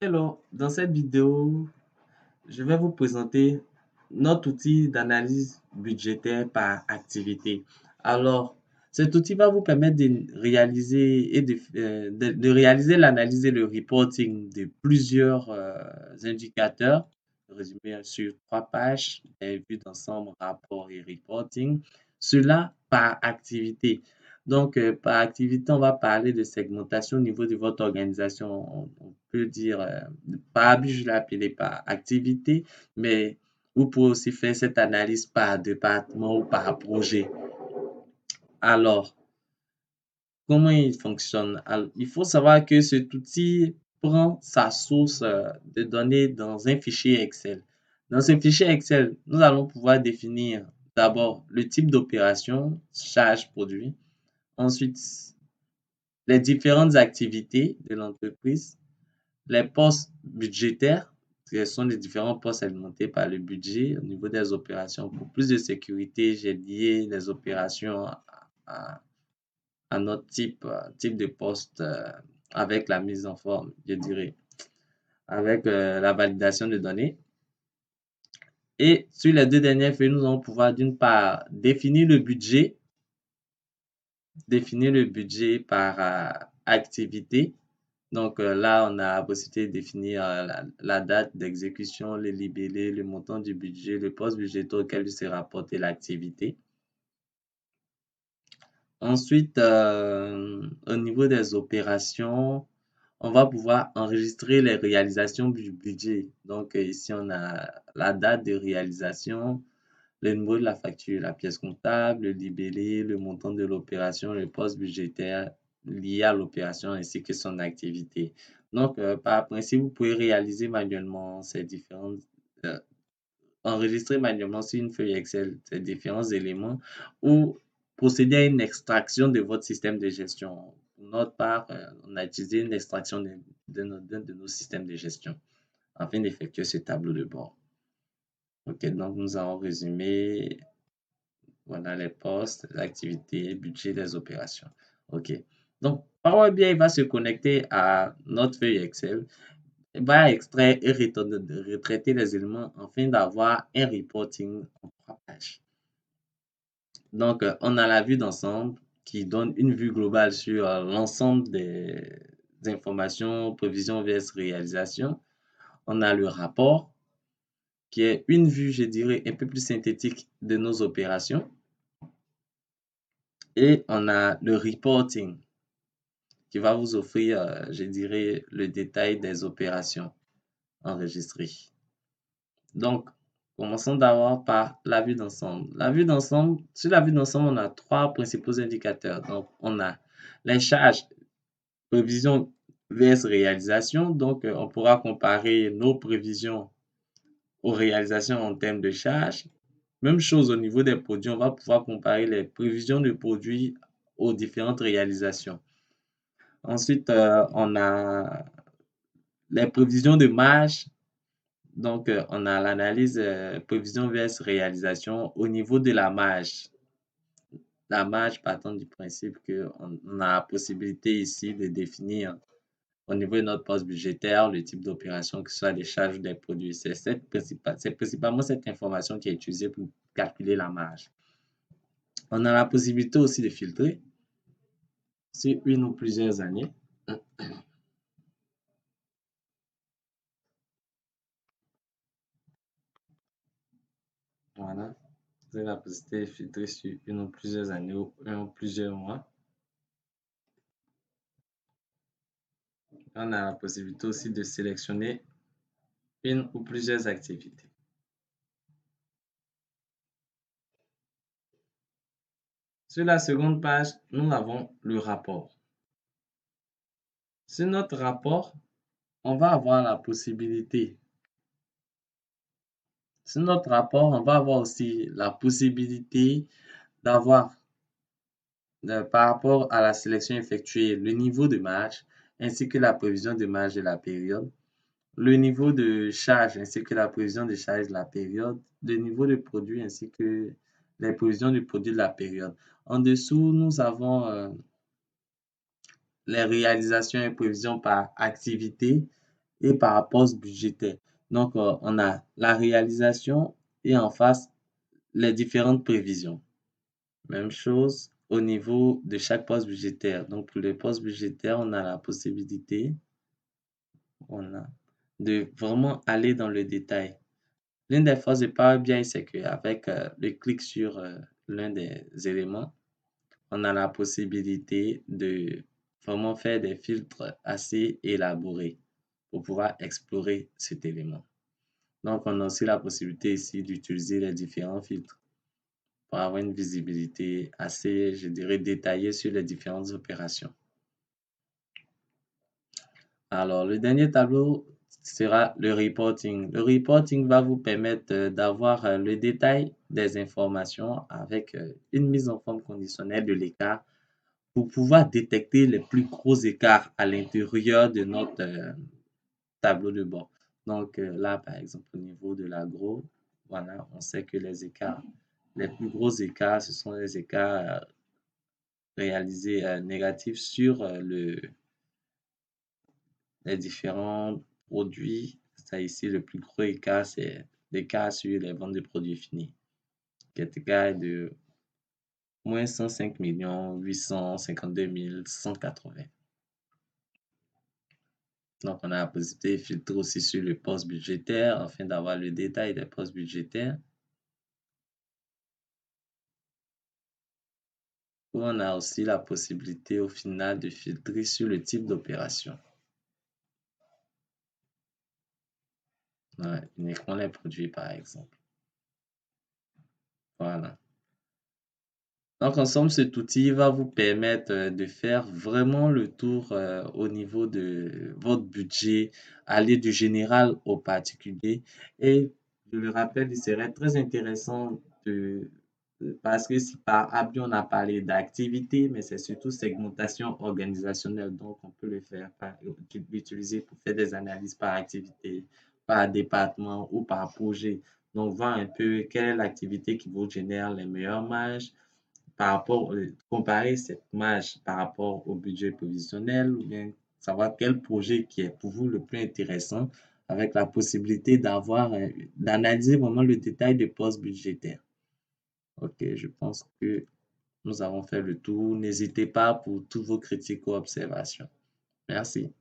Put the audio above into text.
Hello, dans cette vidéo, je vais vous présenter notre outil d'analyse budgétaire par activité. Alors, cet outil va vous permettre de réaliser de réaliser l'analyse et le reporting de plusieurs indicateurs résumés sur 3 pages, des vues d'ensemble, rapport et reporting. Cela par activité. Donc, par activité, on va parler de segmentation au niveau de votre organisation. On peut dire, par habitude, je l'ai appelé par activité, mais vous pouvez aussi faire cette analyse par département ou par projet. Alors, comment il fonctionne? Il faut savoir que cet outil prend sa source de données dans un fichier Excel. Dans ce fichier Excel, nous allons pouvoir définir d'abord le type d'opération, charge produit, ensuite les différentes activités de l'entreprise, les postes budgétaires, ce sont les différents postes alimentés par le budget au niveau des opérations. Pour plus de sécurité, j'ai lié les opérations à, à notre type de poste avec la mise en forme, je dirais, avec la validation de données. Et sur les deux dernières feuilles, nous allons pouvoir d'une part définir le budget par activité. Donc là, on a la possibilité de définir la date d'exécution, les libellés, le montant du budget, le poste budgétaire auquel se rapporte et l'activité. Ensuite, au niveau des opérations, on va pouvoir enregistrer les réalisations du budget. Donc ici, on a la date de réalisation, le numéro de la facture, la pièce comptable, le libellé, le montant de l'opération, le poste budgétaire lié à l'opération ainsi que son activité. Donc, par principe, vous pouvez réaliser manuellement euh, enregistrer manuellement sur une feuille Excel ces différents éléments ou procéder à une extraction de votre système de gestion. Pour notre part, on a utilisé une extraction de nos systèmes de gestion afin d'effectuer ce tableau de bord. Ok, donc nous avons résumé. Voilà les postes, les activités, budget des opérations. OK. Donc, Power BI va se connecter à notre feuille Excel, va extraire et retraiter les éléments afin d'avoir un reporting en 3 pages. Donc, on a la vue d'ensemble qui donne une vue globale sur l'ensemble des informations, prévision vs réalisation. On a le rapport qui est une vue, je dirais, un peu plus synthétique de nos opérations. Et on a le reporting qui va vous offrir, je dirais, le détail des opérations enregistrées. Donc, commençons d'abord par la vue d'ensemble. Sur la vue d'ensemble, on a 3 principaux indicateurs. Donc, on a les charges, prévision vs réalisation. Donc, on pourra comparer nos prévisions aux réalisations en termes de charges. Même chose au niveau des produits, on va pouvoir comparer les prévisions de produits aux différentes réalisations. Ensuite, on a les prévisions de marge. Donc, on a l'analyse prévision vs réalisation au niveau de la marge. La marge partant du principe qu'on a la possibilité ici de définir au niveau de notre poste budgétaire le type d'opération, que ce soit des charges ou des produits. C'est principalement cette information qui est utilisée pour calculer la marge. On a la possibilité aussi de filtrer sur une ou plusieurs années. Voilà. Vous avez la possibilité de filtrer sur une ou plusieurs années ou un ou plusieurs mois. On a la possibilité aussi de sélectionner une ou plusieurs activités. Sur la seconde page, nous avons le rapport. Sur notre rapport, on va avoir la possibilité. Sur notre rapport, on va avoir aussi la possibilité d'avoir, par rapport à la sélection effectuée, le niveau de marge ainsi que la prévision de marge de la période, le niveau de charge ainsi que la prévision de charge de la période, le niveau de produit ainsi que les prévisions du produit de la période. En dessous, nous avons les réalisations et prévisions par activité et par poste budgétaire. Donc, on a la réalisation et en face, les différentes prévisions. Même chose au niveau de chaque poste budgétaire. Donc, pour les postes budgétaires, on a la possibilité on a, de vraiment aller dans le détail. L'une des forces de Power BI, c'est qu'avec le clic sur l'un des éléments, on a la possibilité de vraiment faire des filtres assez élaborés pour pouvoir explorer cet élément. Donc, on a aussi la possibilité ici d'utiliser les différents filtres pour avoir une visibilité assez, je dirais, détaillée sur les différentes opérations. Alors, le dernier tableau sera le reporting. Le reporting va vous permettre d'avoir le détail des informations avec une mise en forme conditionnelle de l'écart pour pouvoir détecter les plus gros écarts à l'intérieur de notre tableau de bord. Donc là, par exemple, au niveau de l'agro, voilà, on sait que les écarts, les plus gros écarts, ce sont les écarts réalisés négatifs sur les différents produits. Ça ici, le plus gros écart, c'est l'écart sur les ventes de produits finis, qui est égal de moins 105 852 180. Donc, on a la possibilité de filtrer aussi sur le poste budgétaire afin d'avoir le détail des postes budgétaires. Ou on a aussi la possibilité au final de filtrer sur le type d'opération. Ouais, uniquement les produits, par exemple. Voilà. Donc, en somme, cet outil va vous permettre de faire vraiment le tour au niveau de votre budget, aller du général au particulier. Et je le rappelle, il serait très intéressant parce que si par appui, on a parlé d'activité, mais c'est surtout segmentation organisationnelle. Donc, on peut l'utiliser pour faire des analyses par activité, par département ou par projet. Donc, voir un peu quelle est l'activité qui vous génère les meilleures marges par rapport, comparer cette marge par rapport au budget prévisionnel ou bien savoir quel projet qui est pour vous le plus intéressant avec la possibilité d'analyser vraiment le détail des postes budgétaires. Ok, je pense que nous avons fait le tour. N'hésitez pas pour toutes vos critiques ou observations. Merci.